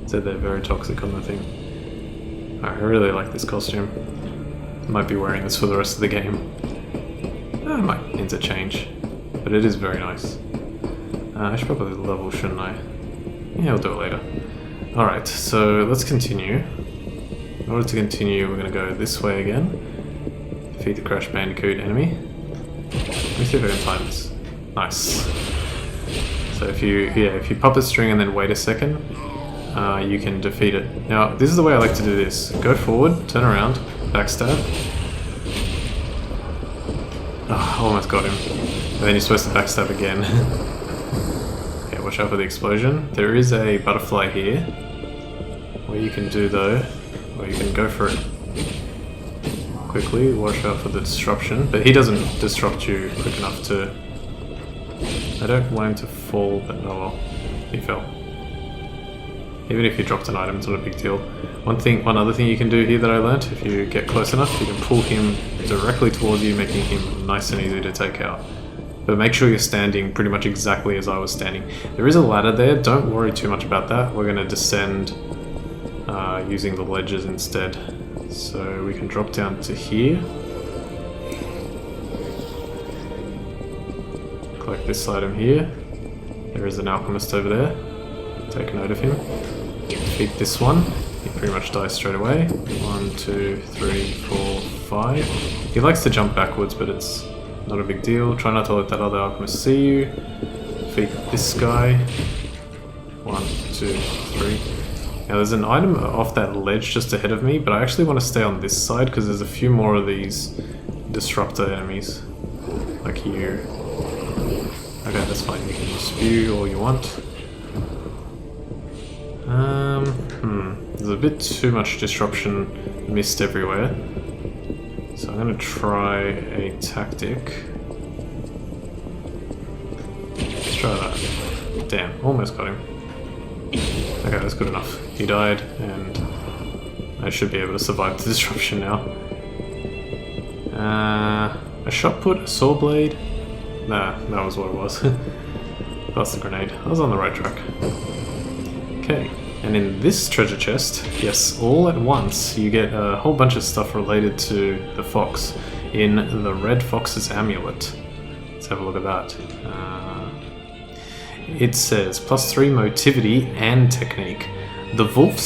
Said they're very toxic on the thing. I really like this costume. Might be wearing this for the rest of the game. I might interchange, but it is very nice. I should probably level, shouldn't I? Yeah, I'll do it later. Alright, so let's continue. In order to continue, we're going to go this way again. Defeat the Crash Bandicoot enemy. Let me see if I can time this. Nice. So if you pop a string and then wait a second, you can defeat it. Now, this is the way I like to do this. Go forward, turn around, backstab. Oh, almost got him. And then you're supposed to backstab again. Okay, watch out for the explosion. There is a butterfly here. What you can do though, or you can go for it quickly, watch out for the disruption. But he doesn't disrupt you quick enough to... I don't want him to fall, but oh well, he fell. Even if you dropped an item, it's not a big deal. One other thing you can do here that I learnt, if you get close enough, you can pull him directly towards you, making him nice and easy to take out. But make sure you're standing pretty much exactly as I was standing. There is a ladder there, don't worry too much about that. We're going to descend using the ledges instead. So we can drop down to here. Collect this item here. There is an alchemist over there. Take note of him. Defeat this one. He pretty much dies straight away. 1, 2, 3, 4, 5. He likes to jump backwards, but it's not a big deal. Try not to let that other alchemist see you. Defeat this guy. 1, 2, 3. Now there's an item off that ledge just ahead of me, but I actually want to stay on this side because there's a few more of these disruptor enemies. Like you. Okay, that's fine. You can spew all you want. There's a bit too much disruption mist everywhere. So I'm going to try a tactic. Let's try that. Damn, almost got him. Okay, that's good enough. He died, and I should be able to survive the disruption now. A shot put, a saw blade? Nah, that was what it was. That's the grenade. I was on the right track. Okay, and in this treasure chest, yes, all at once, you get a whole bunch of stuff related to the fox in the Red Fox's amulet. Let's have a look at that. It says +3 motivity and technique. The Wolf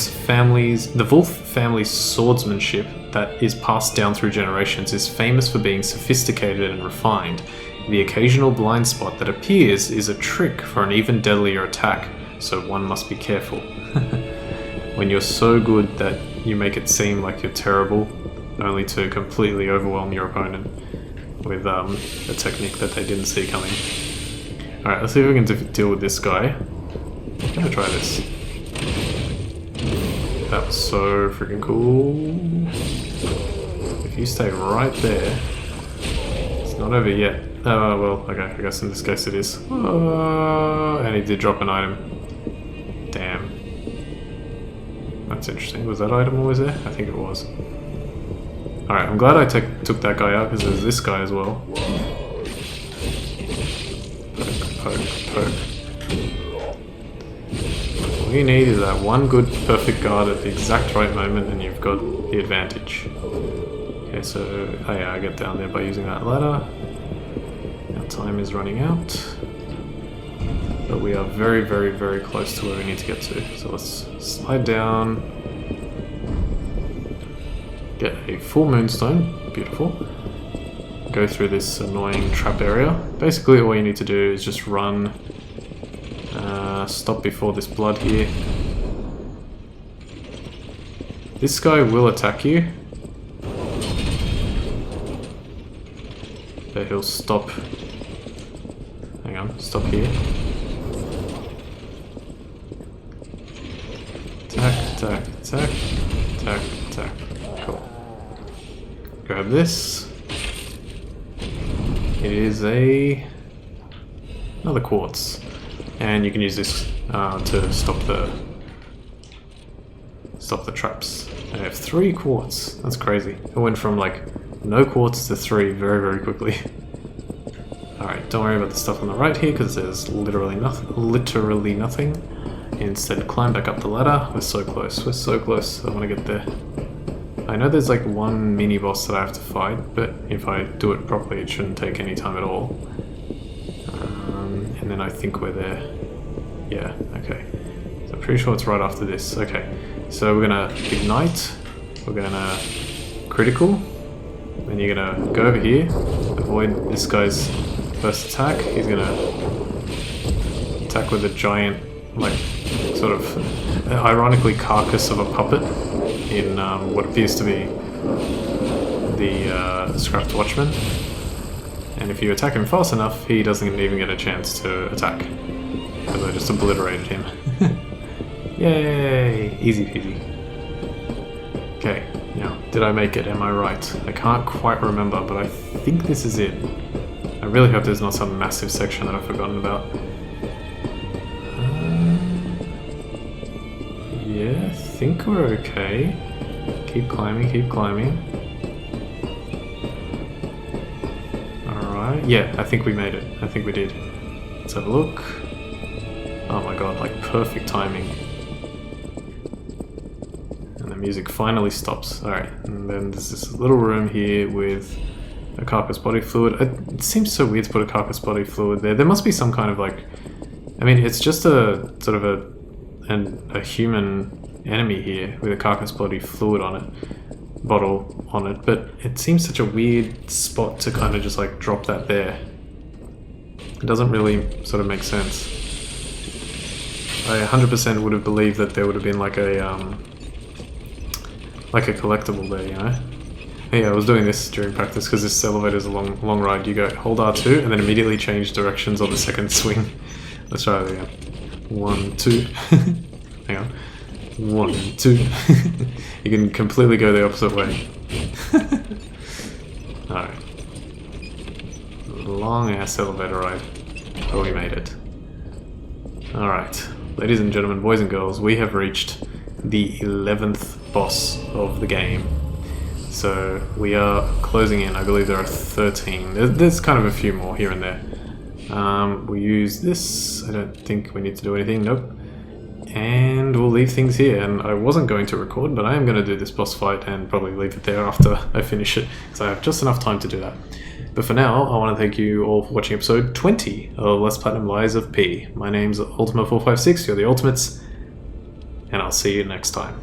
family's swordsmanship that is passed down through generations is famous for being sophisticated and refined. The occasional blind spot that appears is a trick for an even deadlier attack, so one must be careful. When you're so good that you make it seem like you're terrible, only to completely overwhelm your opponent with a technique that they didn't see coming. Alright, let's see if we can deal with this guy. I'm gonna try this. That was so freaking cool. If you stay right there, it's not over yet. Oh, well, okay, I guess in this case it is. And he did drop an item. Damn. That's interesting. Was that item always there? I think it was. Alright, I'm glad I took that guy out because there's this guy as well. Poke. All you need is that one good perfect guard at the exact right moment and you've got the advantage. Okay, so yeah, I get down there by using that ladder. Our time is running out. But we are very, very, very close to where we need to get to. So let's slide down. Get a full moonstone. Beautiful. Go through this annoying trap area. Basically all you need to do is just run, stop before this blood here. This guy will attack you, but he'll stop. Hang on, stop here. Attack. Cool. Grab this. It is another quartz, and you can use this to stop the traps. I have 3 quartz. That's crazy. It went from like no quartz to 3 very, very quickly. Alright, don't worry about the stuff on the right here because there's literally nothing. Instead, climb back up the ladder. We're so close. I want to get there. I know there's like one mini boss that I have to fight, but if I do it properly, it shouldn't take any time at all. And then I think we're there. Yeah, okay. So I'm pretty sure it's right after this. Okay, so we're gonna ignite. We're gonna critical. Then you're gonna go over here, avoid this guy's first attack. He's gonna attack with a giant, like, sort of ironically carcass of a puppet in what appears to be the Scrapped Watchman. and if you attack him fast enough, he doesn't even get a chance to attack. Because I just obliterated him. Yay! Easy peasy. Okay, now, did I make it? Am I right? I can't quite remember, but I think this is it. I really hope there's not some massive section that I've forgotten about. Yeah, I think we're okay. Keep climbing, keep climbing. Alright, yeah, I think we made it. I think we did. Let's have a look. Oh my god, like perfect timing. And the music finally stops. Alright, and then there's this little room here with a carcass body fluid. It seems so weird to put a carcass body fluid there. There must be some kind of like... I mean, it's just a sort of a human enemy here with a carcass body fluid on it, bottle on it, but it seems such a weird spot to kind of just like drop that there. It doesn't really sort of make sense. I 100% would have believed that there would have been like a collectible there, you know? Yeah, I was doing this during practice because this elevator is a long ride. You go hold R2 and then immediately change directions on the second swing. Let's try it again. 1, 2. Hang on. 1, 2. You can completely go the opposite way. Alright. Long ass elevator ride. But we made it. Alright. Ladies and gentlemen, boys and girls, we have reached the 11th boss of the game. So we are closing in. I believe there are 13. There's kind of a few more here and there. We'll use this. I don't think we need to do anything. Nope. And we'll leave things here. And I wasn't going to record, but I am going to do this boss fight and probably leave it there after I finish it, because I have just enough time to do that. But for now, I want to thank you all for watching episode 20 of Less Platinum Lies of P. My name's Ultima456, you're the Ultimates, and I'll see you next time.